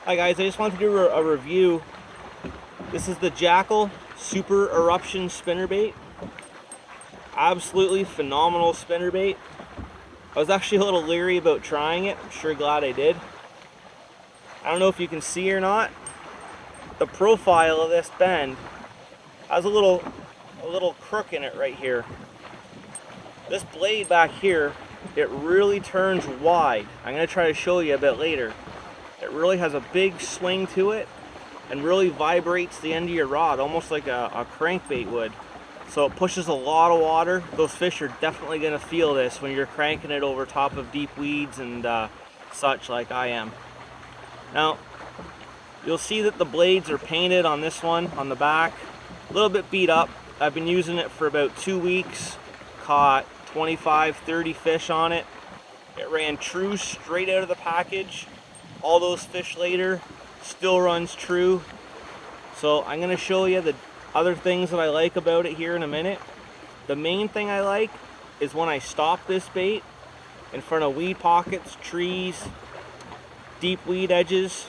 Hi guys, I just wanted to do a review. This is the Jackall Super Eruption Spinnerbait. Absolutely phenomenal spinnerbait. I was actually a little leery about trying it. I'm sure glad I did. I don't know if you can see or not. The profile of this bend has a little crook in it right here. This blade back here, it really turns wide. I'm going to try to show you a bit later. It really has a big swing to it and really vibrates the end of your rod, almost like a crankbait would. So it pushes a lot of water. Those fish are definitely going to feel this when you're cranking it over top of deep weeds and such like I am. Now, you'll see that the blades are painted on this one, on the back. A little bit beat up. I've been using it for about 2 weeks. Caught 25, 30 fish on it. It ran true straight out of the package. All those fish later still runs true. So I'm going to show you the other things that I like about it here in a minute. The main thing I like is when I stop this bait in front of weed pockets, trees, deep weed edges.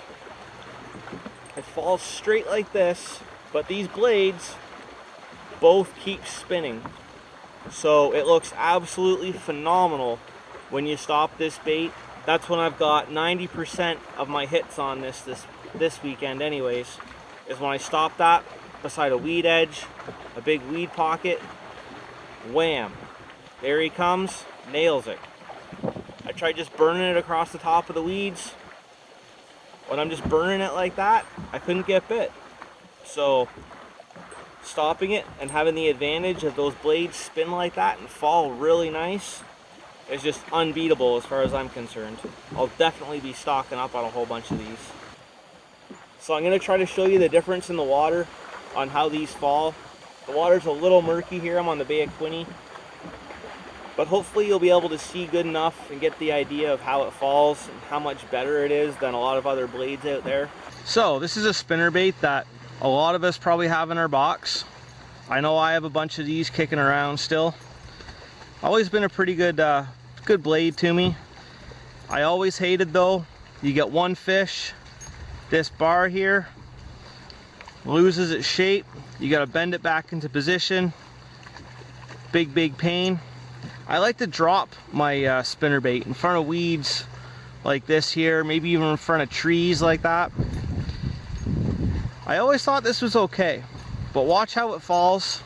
It falls straight like this, but these blades both keep spinning. So it looks absolutely phenomenal when you stop this bait. That's when I've got 90% of my hits on this weekend anyways, is when I stop that beside a weed edge, a big weed pocket, wham, there he comes, nails it. I tried just burning it across the top of the weeds. When I'm just burning it like that, I couldn't get bit. So stopping it and having the advantage of those blades spin like that and fall really nice is just unbeatable as far as I'm concerned. I'll definitely be stocking up on a whole bunch of these. So I'm going to try to show you the difference in the water on how these fall. The water's a little murky here. I'm on the Bay of Quinte. But hopefully you'll be able to see good enough and get the idea of how it falls and how much better it is than a lot of other blades out there. So this is a spinnerbait that a lot of us probably have in our box. I know I have a bunch of these kicking around still. Always been a pretty good good blade to me. I always hated though, you get one fish, this bar here loses its shape, you got to bend it back into position. Big pain. I like to drop my spinnerbait in front of weeds like this here, maybe even in front of trees like that. I always thought this was okay, but watch how it falls,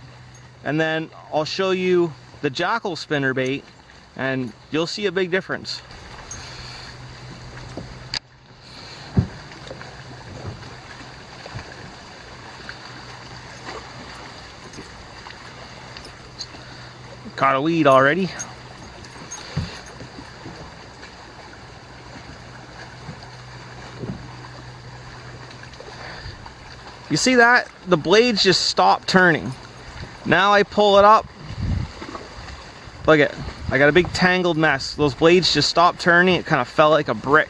and then I'll show you the Jackall spinnerbait and you'll see a big difference. Caught a weed already. You see that? The blades just stop turning. Now I pull it up. Look at it. I got a big tangled mess. Those blades just stopped turning. It kind of fell like a brick.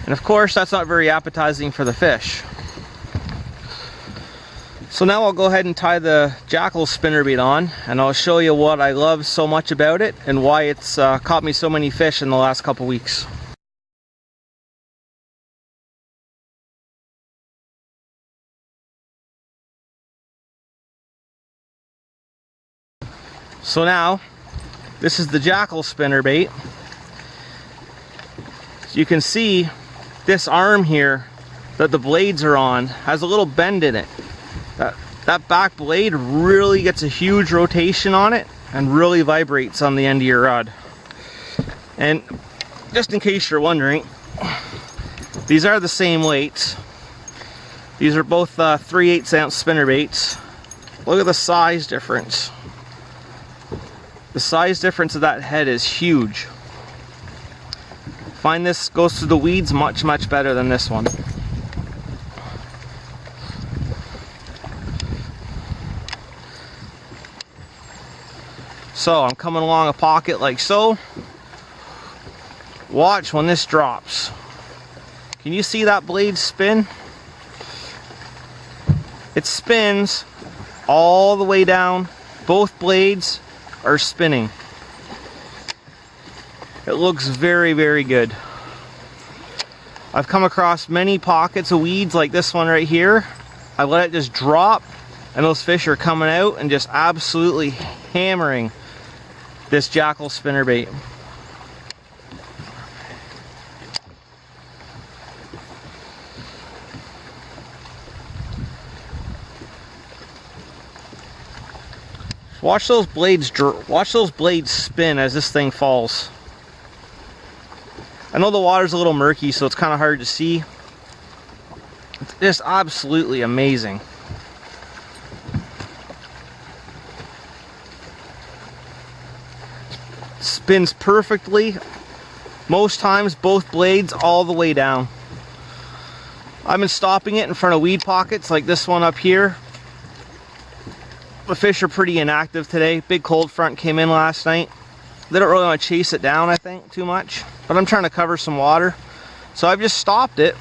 And of course, that's not very appetizing for the fish. So now I'll go ahead and tie the Jackall spinnerbait on, and I'll show you what I love so much about it and why it's caught me so many fish in the last couple weeks. So now, this is the Jackall spinnerbait. So you can see this arm here that the blades are on has a little bend in it. That back blade really gets a huge rotation on it and really vibrates on the end of your rod. And just in case you're wondering, these are the same weights. These are both 3/8 ounce spinnerbaits. Look at the size difference. The size difference of that head is huge. Find this goes through the weeds much better than this one. So I'm coming along a pocket like so. Watch when this drops. Can you see that blade spin? It spins all the way down. Both blades are spinning. It looks very, very good. I've come across many pockets of weeds like this one right here. I let it just drop, and those fish are coming out and just absolutely hammering this Jackall spinnerbait. Watch those blades spin as this thing falls. I know the water's a little murky, so it's kind of hard to see. It's just absolutely amazing. Spins perfectly. Most times both blades all the way down. I've been stopping it in front of weed pockets like this one up here. The fish are pretty inactive today. Big cold front came in last night. They don't really want to chase it down, I think, too much. But I'm trying to cover some water. So I've just stopped it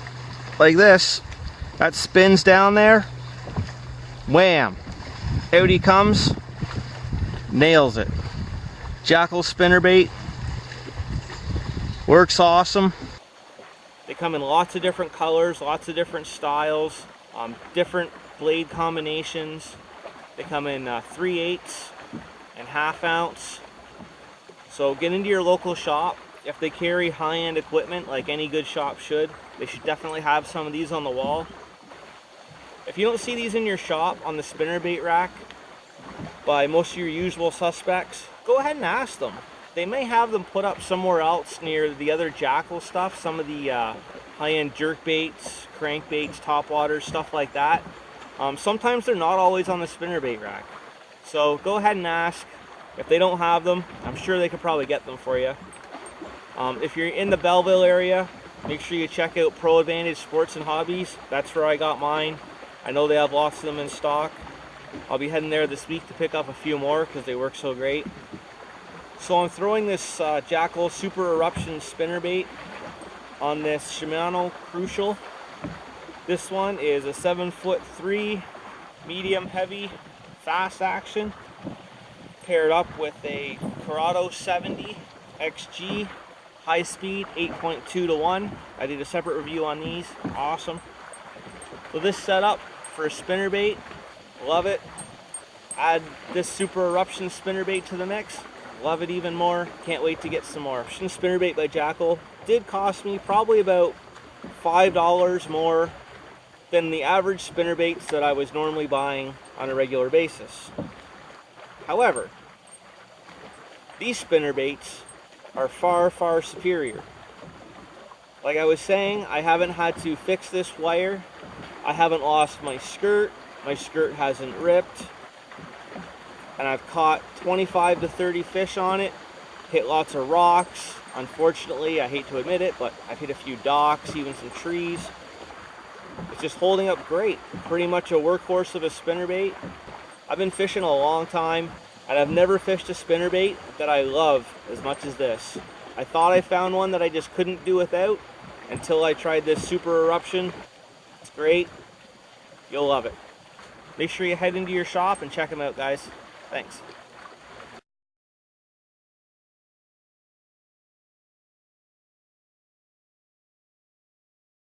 like this. That spins down there. Wham! Out he comes. Nails it. Jackall spinnerbait. Works awesome. They come in lots of different colors, lots of different styles, different blade combinations. They come in 3/8 and 1/2 ounce. So get into your local shop. If they carry high-end equipment like any good shop should, they should definitely have some of these on the wall. If you don't see these in your shop on the spinnerbait rack by most of your usual suspects, go ahead and ask them. They may have them put up somewhere else near the other Jackall stuff, some of the high-end jerk baits, crankbaits, topwaters, stuff like that. Sometimes they're not always on the spinnerbait rack. So go ahead and ask. If they don't have them, I'm sure they could probably get them for you. If you're in the Belleville area, make sure you check out Pro Advantage Sports and Hobbies. That's where I got mine. I know they have lots of them in stock. I'll be heading there this week to pick up a few more because they work so great. So I'm throwing this Jackall Super Eruption Spinnerbait on this Shimano Crucial. This one is a 7'3", medium heavy, fast action, paired up with a Corrado 70 XG, high speed, 8.2 to 1. I did a separate review on these, awesome. So this setup for a spinnerbait, love it. Add this Super Eruption spinnerbait to the mix, love it even more. Can't wait to get some more. Eruption Spinnerbait by Jackall did cost me probably about $5 more than the average spinnerbaits that I was normally buying on a regular basis. However, these spinnerbaits are far, far superior. Like I was saying, I haven't had to fix this wire. I haven't lost my skirt hasn't ripped, and I've caught 25 to 30 fish on it, hit lots of rocks. Unfortunately, I hate to admit it, but I've hit a few docks, even some trees. It's just holding up great. Pretty much a workhorse of a spinnerbait. I've been fishing a long time, and I've never fished a spinnerbait that I love as much as this. I thought I found one that I just couldn't do without until I tried this Super Eruption. It's great. You'll love it. Make sure you head into your shop and check them out, guys. Thanks.